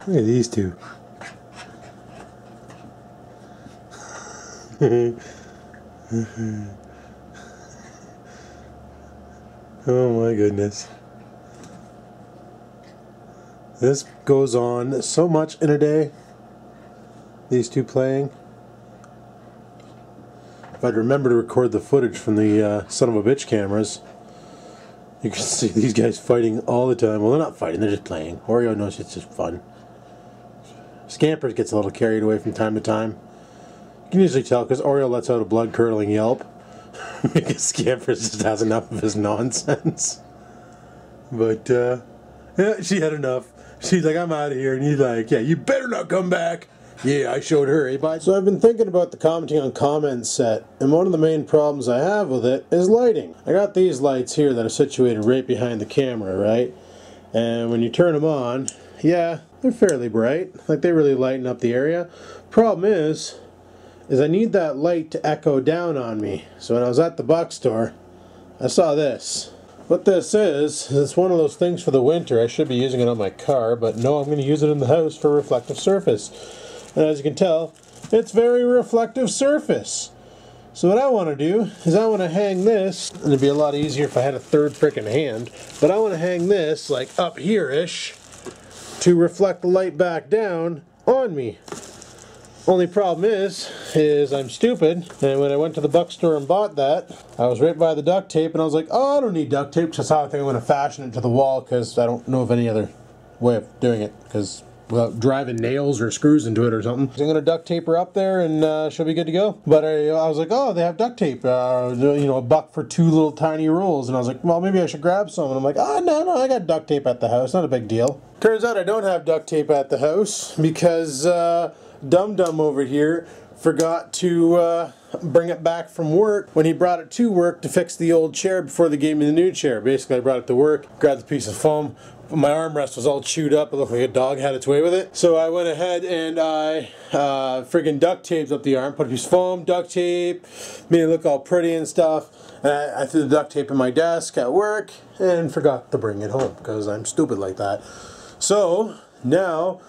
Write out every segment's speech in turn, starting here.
Look at these two. Oh my goodness. This goes on so much in a day. These two playing. If I'd remember to record the footage from the son of a bitch cameras, you can see these guys fighting all the time. Well, they're not fighting, they're just playing. Oreo knows it's just fun. Scampers gets a little carried away from time to time. You can usually tell because Oreo lets out a blood-curdling yelp. Because Scampers just has enough of his nonsense. But, yeah, she had enough. She's like, I'm out of here. And he's like, yeah, you better not come back. Yeah, I showed her, eh, bud? So I've been thinking about the commenting on comments set, and one of the main problems I have with it is lighting. I got these lights here that are situated right behind the camera, right? And when you turn them on, yeah, they're fairly bright. Like, they really lighten up the area. Problem is I need that light to echo down on me. So when I was at the buck store, I saw this. What this is it's one of those things for the winter. I should be using it on my car, but no, I'm going to use it in the house for reflective surface. And as you can tell, it's very reflective surface. So what I want to do is I want to hang this, and it'd be a lot easier if I had a third frickin' hand, but I want to hang this like up here-ish to reflect the light back down on me. Only problem is I'm stupid, and when I went to the buck store and bought that, I was right by the duct tape, and I was like, oh, I don't need duct tape, because I think I'm going to fashion it to the wall, because I don't know of any other way of doing it, because without driving nails or screws into it or something. So I'm going to duct tape her up there, and she'll be good to go. But I was like, oh, they have duct tape, you know, $1 for 2 little tiny rolls, and I was like, well, maybe I should grab some, and I'm like, oh, no, I got duct tape at the house, not a big deal. Turns out I don't have duct tape at the house, because Dum Dum over here forgot to bring it back from work when he brought it to work to fix the old chair before they gave me the new chair. Basically, I brought it to work, grabbed the piece of foam. My armrest was all chewed up. It looked like a dog had its way with it. So I went ahead and I friggin' duct taped up the arm, put a piece of foam, duct tape, made it look all pretty and stuff. And I threw the duct tape in my desk at work and forgot to bring it home because I'm stupid like that. So now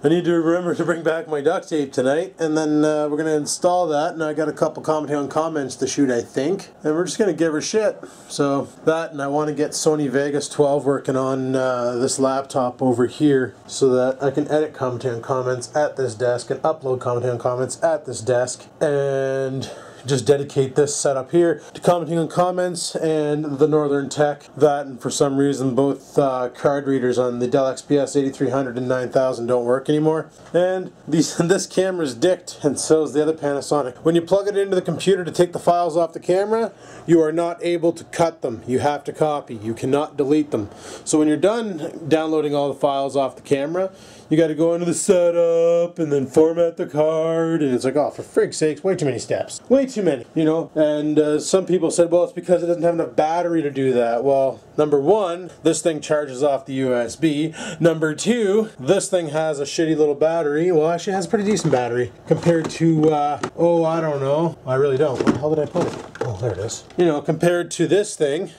I need to remember to bring back my duct tape tonight, and then we're going to install that, and I got a couple commenting on comments to shoot, I think, and we're just going to give her shit. So that, and I want to get Sony Vegas 12 working on this laptop over here so that I can edit commenting on comments at this desk and upload commenting on comments at this desk, and just dedicate this setup here to commenting on comments and the Northern Tech. That, and for some reason both card readers on the Dell XPS 8300 and 9000 don't work anymore. And this camera's dicked, and so is the other Panasonic. When you plug it into the computer to take the files off the camera, you are not able to cut them. You have to copy. You cannot delete them. So when you're done downloading all the files off the camera, you got to go into the setup and then format the card, and it's like, oh, for frig's sakes, way too many steps. Way too many, you know. And some people said, well, it's because it doesn't have enough battery to do that. Well, number one, this thing charges off the USB. Number two, this thing has a shitty little battery. Well, actually it has a pretty decent battery compared to, oh, I don't know. I really don't. Where the hell did I put it? Oh, there it is. You know, compared to this thing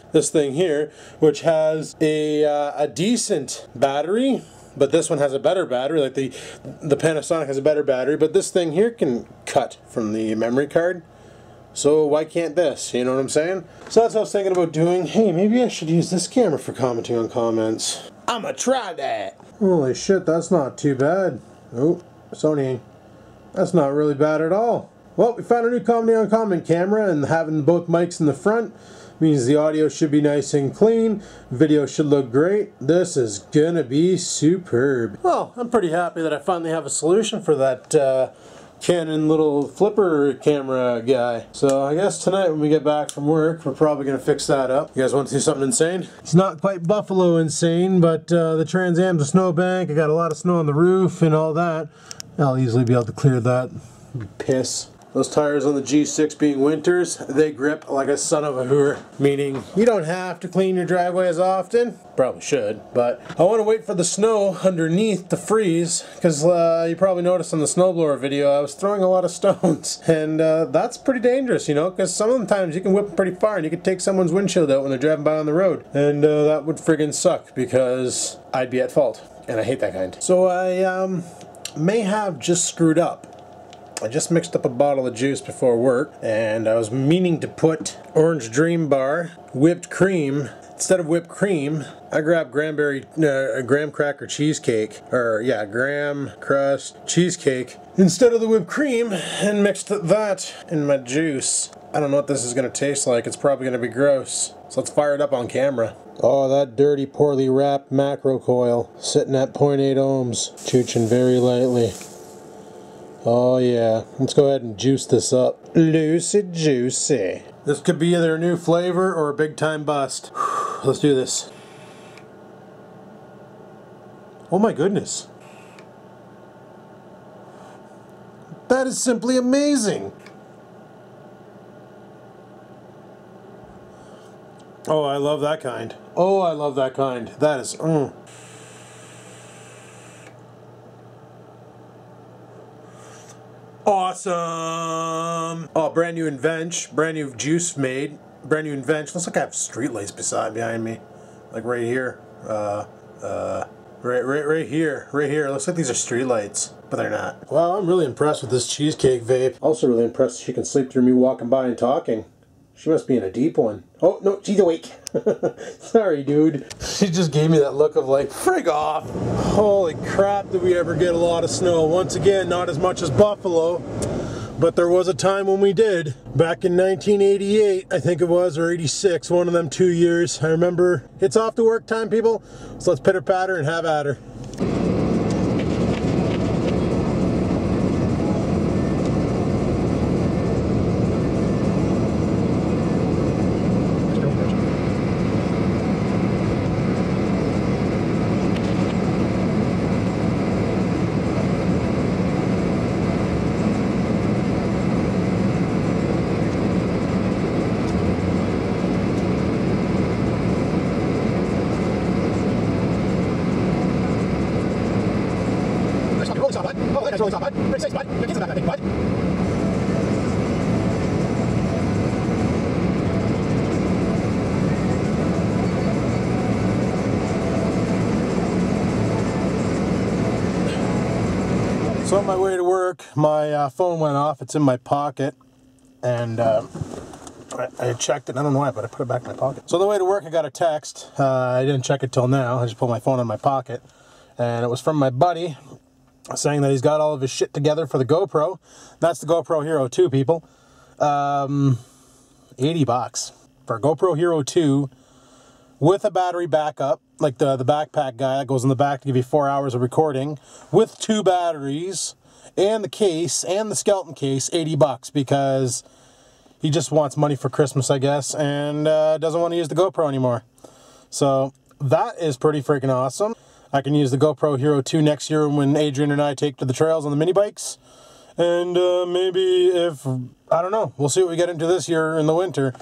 here, which has a decent battery. But this one has a better battery, like the Panasonic has a better battery, but this thing here can cut from the memory card. So why can't this? You know what I'm saying? So that's what I was thinking about doing. Hey, maybe I should use this camera for commenting on comments. I'ma try that. Holy shit, that's not too bad. Oh, Sony. That's not really bad at all. Well, we found a new commenting on comment camera, and having both mics in the front means the audio should be nice and clean, video should look great. This is gonna be superb. Well, I'm pretty happy that I finally have a solution for that Canon little flipper camera guy. So I guess tonight when we get back from work, we're probably gonna fix that up. You guys want to see something insane? It's not quite Buffalo insane, but the Trans Am's a snowbank. I got a lot of snow on the roof and all that. I'll easily be able to clear that. Piss. Those tires on the G6 being winters, they grip like a son of a hooer. Meaning, you don't have to clean your driveway as often. Probably should, but I want to wait for the snow underneath to freeze, because you probably noticed on the snowblower video I was throwing a lot of stones. And that's pretty dangerous, you know, because sometimes you can whip them pretty far and you can take someone's windshield out when they're driving by on the road. And that would friggin' suck, because I'd be at fault. And I hate that kind. So I may have just screwed up. I just mixed up a bottle of juice before work, and I was meaning to put Orange Dream Bar, whipped cream. Instead of whipped cream, I grabbed graham cracker cheesecake, or yeah, graham crust cheesecake instead of the whipped cream, and mixed that in my juice. I don't know what this is going to taste like. It's probably going to be gross. So let's fire it up on camera. Oh, that dirty, poorly wrapped macro coil sitting at 0.8 ohms, chooching very lightly. Oh yeah, let's go ahead and juice this up. Loosey juicy. This could be either a new flavor or a big time bust. Let's do this. Oh my goodness. That is simply amazing. Oh, I love that kind. Oh, I love that kind. That is, awesome! Oh, brand new invention, brand new juice made, brand new invention. Looks like I have streetlights behind me, like right here. Right here. Looks like these are streetlights, but they're not. Well, I'm really impressed with this cheesecake vape. Also really impressed she can sleep through me walking by and talking. She must be in a deep one. Oh, no, she's awake. Sorry, dude. She just gave me that look of like, frig off. Holy crap, did we ever get a lot of snow. Once again, not as much as Buffalo, but there was a time when we did. Back in 1988, I think it was, or 86, one of them 2 years. I remember. It's off to work time, people. So let's pitter patter and have at her. So on my way to work, my phone went off. It's in my pocket, and I checked it. I don't know why, but I put it back in my pocket. So on the way to work, I got a text. I didn't check it till now. I just put my phone in my pocket, and it was from my buddy saying that he's got all of his shit together for the GoPro. That's the GoPro Hero 2, people. 80 bucks for a GoPro Hero 2 with a battery backup, like the backpack guy that goes in the back to give you 4 hours of recording, with 2 batteries, and the case, and the skeleton case, 80 bucks, because he just wants money for Christmas, I guess, and doesn't want to use the GoPro anymore. So that is pretty freaking awesome. I can use the GoPro Hero 2 next year when Adrian and I take to the trails on the mini bikes. And maybe if, I don't know, we'll see what we get into this year in the winter.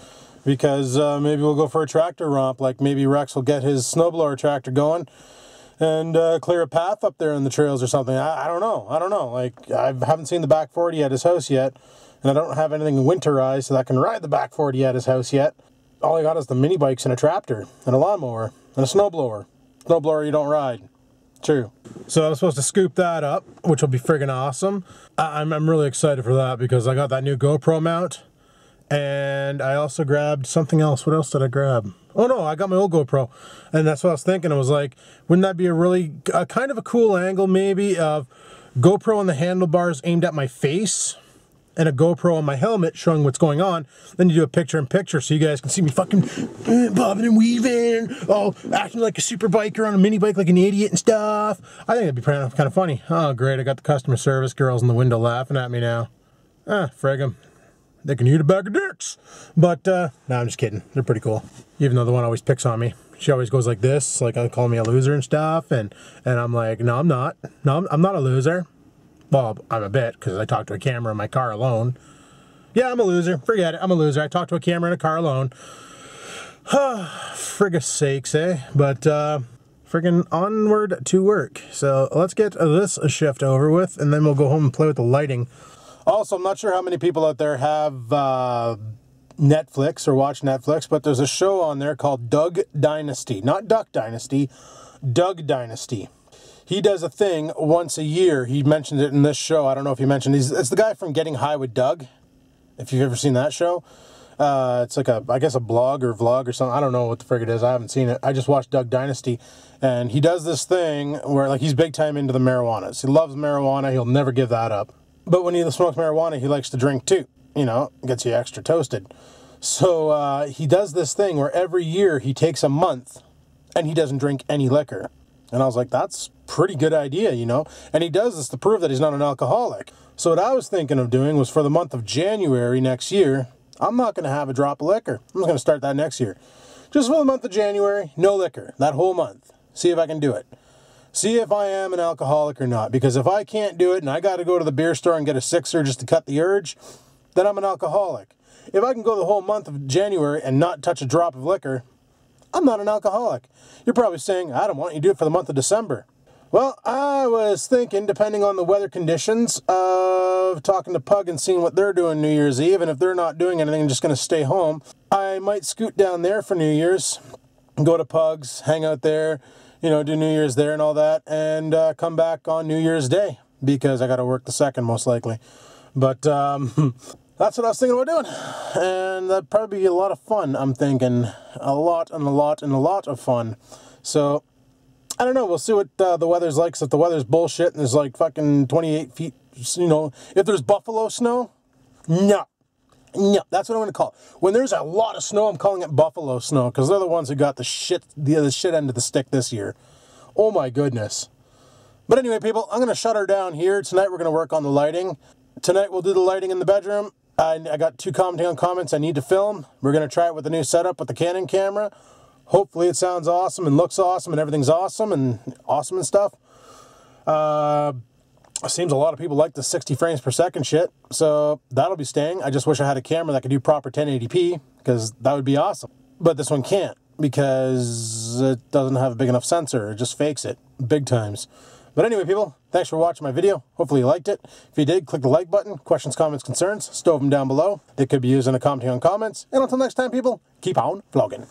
Because maybe we'll go for a tractor romp. Like maybe Rex will get his snowblower tractor going and clear a path up there in the trails or something. I don't know. Like, I haven't seen the back 40 at his house yet. And I don't have anything winterized so that I can ride the back 40 at his house yet. All I got is the mini bikes and a tractor and a lawnmower and a snowblower. Snowblower you don't ride. True. So I'm supposed to scoop that up, which will be friggin' awesome. I'm really excited for that because I got that new GoPro mount. And I also grabbed something else. What else did I grab? Oh no, I got my old GoPro. And that's what I was thinking. I was like, wouldn't that be a really, kind of a cool angle maybe of GoPro on the handlebars aimed at my face and a GoPro on my helmet showing what's going on. Then you do a picture-in-picture so you guys can see me fucking bobbing and weaving, oh, acting like a super biker on a mini bike like an idiot and stuff. I think that'd be kind of funny. Oh great, I got the customer service girls in the window laughing at me now. Frig 'em. They can eat a bag of dicks. But, no, I'm just kidding. They're pretty cool. Even though the one always picks on me. She always goes like this, like calling me a loser and stuff. And I'm like, no, I'm not. No, I'm not a loser. Well, I'm a bit, because I talk to a camera in my car alone. Yeah, I'm a loser. Forget it. I'm a loser. I talk to a camera in a car alone. Frigga sakes, eh? But, friggin' onward to work. So let's get this shift over with, and then we'll go home and play with the lighting. Also, I'm not sure how many people out there have Netflix or watch Netflix, but there's a show on there called Doug Dynasty. Not Duck Dynasty, Doug Dynasty. He does a thing once a year. He mentioned it in this show. I don't know if he mentioned it. It's the guy from Getting High with Doug, if you've ever seen that show. It's like I guess a blog or vlog or something. I don't know what the frig it is. I haven't seen it. I just watched Doug Dynasty. And he does this thing where, like, he's big time into the marijuanas. He loves marijuana. He'll never give that up. But when he smokes marijuana, he likes to drink too. You know, gets you extra toasted. So he does this thing where every year he takes a month and he doesn't drink any liquor. And I was like, that's a pretty good idea, you know. And he does this to prove that he's not an alcoholic. So what I was thinking of doing was for the month of January next year, I'm not going to have a drop of liquor. I'm just going to start that next year. Just for the month of January, no liquor. That whole month. See if I can do it. See if I am an alcoholic or not. Because if I can't do it and I got to go to the beer store and get a sixer just to cut the urge, then I'm an alcoholic. If I can go the whole month of January and not touch a drop of liquor, I'm not an alcoholic. You're probably saying, I don't want you to do it for the month of December. Well, I was thinking, depending on the weather conditions, of talking to Pug and seeing what they're doing New Year's Eve, and if they're not doing anything and just going to stay home, I might scoot down there for New Year's, go to Pug's, hang out there, you know, do New Year's there and all that, and come back on New Year's Day, because I got to work the 2nd most likely. But that's what I was thinking about doing, and that'd probably be a lot of fun, I'm thinking. A lot and a lot and a lot of fun. So I don't know, we'll see what the weather's like. So if the weather's bullshit and there's like fucking 28 feet, you know, if there's buffalo snow, no, that's what I'm going to call it. When there's a lot of snow, I'm calling it buffalo snow, because they're the ones who got the shit end of the stick this year. Oh my goodness. But anyway, people, I'm going to shut her down here. Tonight we're going to work on the lighting. Tonight we'll do the lighting in the bedroom. I got 2 commenting on comments I need to film. We're going to try it with the new setup with the Canon camera. Hopefully it sounds awesome and looks awesome and everything's awesome and stuff. Seems a lot of people like the 60 frames per second shit, so that'll be staying. I just wish I had a camera that could do proper 1080p, because that would be awesome. But this one can't, because it doesn't have a big enough sensor. It just fakes it big times. But anyway, people, thanks for watching my video. Hopefully you liked it. If you did, click the like button. Questions, comments, concerns, stow them down below. They could be used in a commenting on comments. And until next time, people, keep on vlogging.